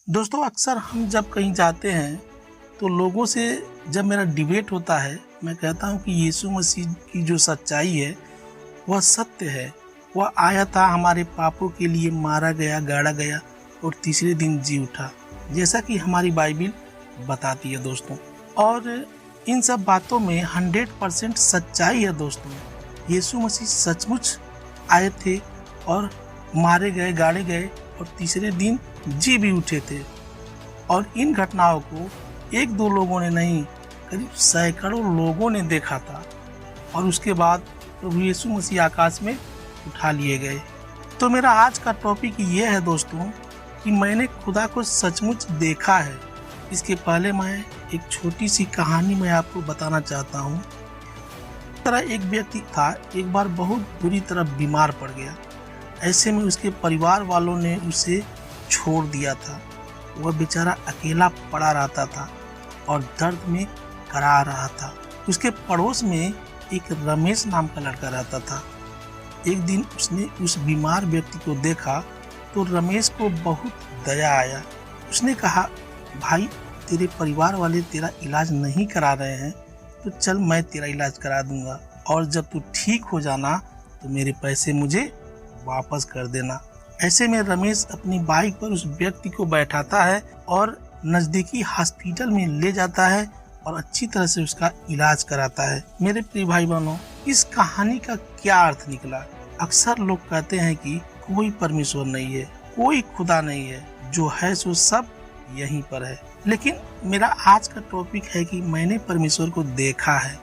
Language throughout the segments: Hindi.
दोस्तों अक्सर हम जब कहीं जाते हैं तो लोगों से जब मेरा डिबेट होता है, मैं कहता हूँ कि यीशु मसीह की जो सच्चाई है वह सत्य है। वह आया था, हमारे पापों के लिए मारा गया, गाड़ा गया और तीसरे दिन जी उठा, जैसा कि हमारी बाइबिल बताती है दोस्तों। और इन सब बातों में 100% सच्चाई है दोस्तों। यीशु मसीह सचमुच आए थे और मारे गए, गाड़े गए और तीसरे दिन जी भी उठे थे। और इन घटनाओं को एक दो लोगों ने नहीं, करीब सैकड़ों लोगों ने देखा था। और उसके बाद प्रभु यीशु मसीह आकाश में उठा लिए गए। तो मेरा आज का टॉपिक ये है दोस्तों कि मैंने खुदा को सचमुच देखा है। इसके पहले मैं एक छोटी सी कहानी मैं आपको बताना चाहता हूँ। तरह एक व्यक्ति था, एक बार बहुत बुरी तरह बीमार पड़ गया। ऐसे में उसके परिवार वालों ने उसे छोड़ दिया था। वह बेचारा अकेला पड़ा रहता था और दर्द में करा रहा था। उसके पड़ोस में एक रमेश नाम का लड़का रहता था। एक दिन उसने उस बीमार व्यक्ति को देखा तो रमेश को बहुत दया आया। उसने कहा, भाई तेरे परिवार वाले तेरा इलाज नहीं करा रहे हैं तो चल मैं तेरा इलाज करा दूंगा, और जब तू ठीक हो जाना तो मेरे पैसे मुझे वापस कर देना। ऐसे में रमेश अपनी बाइक पर उस व्यक्ति को बैठाता है और नजदीकी हॉस्पिटल में ले जाता है और अच्छी तरह से उसका इलाज कराता है। मेरे प्रिय भाई बहनों, इस कहानी का क्या अर्थ निकला? अक्सर लोग कहते हैं कि कोई परमेश्वर नहीं है, कोई खुदा नहीं है, जो है सो सब यहीं पर है। लेकिन मेरा आज का टॉपिक है कि मैंने परमेश्वर को देखा है।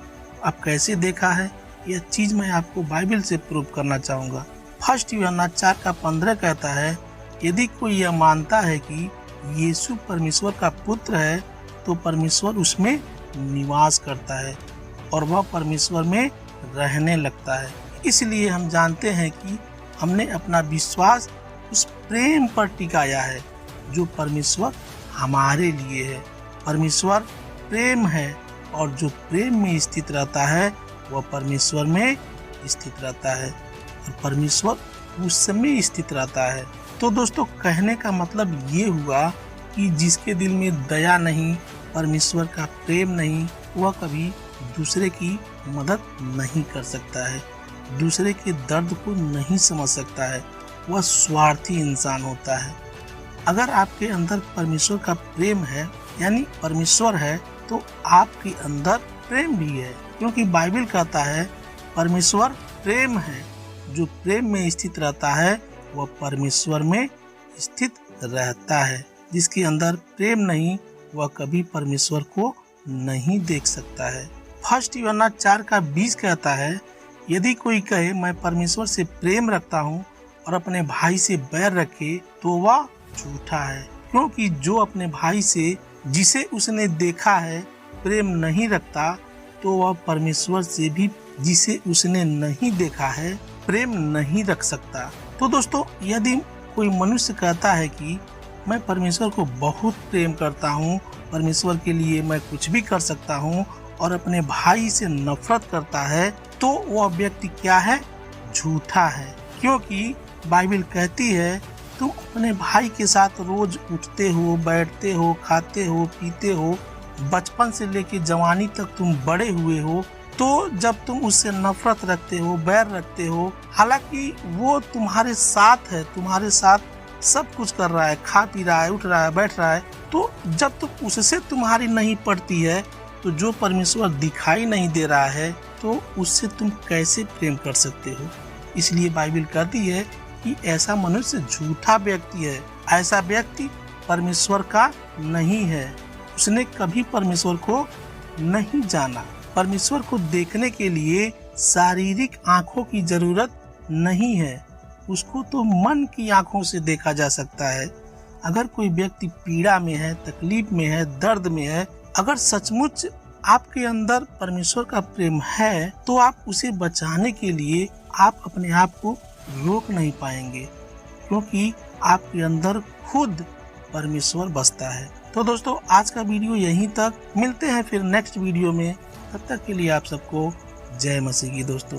अब कैसे देखा है, यह चीज मैं आपको बाइबल से प्रूव करना चाहूँगा। 1 यूहन्ना 4:15 कहता है, यदि कोई यह मानता है कि यीशु परमेश्वर का पुत्र है तो परमेश्वर उसमें निवास करता है और वह परमेश्वर में रहने लगता है। इसलिए हम जानते हैं कि हमने अपना विश्वास उस प्रेम पर टिकाया है जो परमेश्वर हमारे लिए है। परमेश्वर प्रेम है और जो प्रेम में स्थित रहता है वह परमेश्वर में स्थित रहता है और परमेश्वर उसमें स्थित रहता है। तो दोस्तों कहने का मतलब ये हुआ कि जिसके दिल में दया नहीं, परमेश्वर का प्रेम नहीं, वह कभी दूसरे की मदद नहीं कर सकता है, दूसरे के दर्द को नहीं समझ सकता है। वह स्वार्थी इंसान होता है। अगर आपके अंदर परमेश्वर का प्रेम है, यानी परमेश्वर है, तो आपके अंदर प्रेम भी है, क्योंकि बाइबल कहता है परमेश्वर प्रेम है। जो प्रेम में स्थित रहता है वह परमेश्वर में स्थित रहता है। जिसके अंदर प्रेम नहीं, वह कभी परमेश्वर को नहीं देख सकता है। 1 यूहन्ना 4:20 कहता है, यदि कोई कहे मैं परमेश्वर से प्रेम रखता हूँ और अपने भाई से बैर रखे तो वह झूठा है, क्योंकि जो अपने भाई से जिसे उसने देखा है प्रेम नहीं रखता तो वह परमेश्वर से भी जिसे उसने नहीं देखा है प्रेम नहीं रख सकता। तो दोस्तों यदि कोई मनुष्य कहता है कि मैं परमेश्वर को बहुत प्रेम करता हूँ, परमेश्वर के लिए मैं कुछ भी कर सकता हूँ, और अपने भाई से नफरत करता है, तो वह व्यक्ति क्या है? झूठा है। क्योंकि बाइबल कहती है तुम अपने भाई के साथ रोज उठते हो, बैठते हो, खाते हो, पीते हो, बचपन से लेकर जवानी तक तुम बड़े हुए हो। तो जब तुम उससे नफरत रखते हो, बैर रखते हो, हालांकि वो तुम्हारे साथ है, तुम्हारे साथ सब कुछ कर रहा है, खा पी रहा है, उठ रहा है, बैठ रहा है, तो जब तुम उससे तुम्हारी नहीं पड़ती है, तो जो परमेश्वर दिखाई नहीं दे रहा है, तो उससे तुम कैसे प्रेम कर सकते हो? इसलिए बाइबल कहती है कि ऐसा मनुष्य झूठा व्यक्ति है। ऐसा व्यक्ति परमेश्वर का नहीं है। उसने कभी परमेश्वर को नहीं जाना। परमेश्वर को देखने के लिए शारीरिक आंखों की जरूरत नहीं है, उसको तो मन की आंखों से देखा जा सकता है। अगर कोई व्यक्ति पीड़ा में है, तकलीफ में है, दर्द में है, अगर सचमुच आपके अंदर परमेश्वर का प्रेम है तो आप उसे बचाने के लिए आप अपने आप को रोक नहीं पाएंगे, क्योंकि आपके अंदर खुद परमेश्वर बसता है। तो दोस्तों आज का वीडियो यहीं तक। मिलते हैं फिर नेक्स्ट वीडियो में। तब तक के लिए आप सबको जय मसीह की दोस्तों।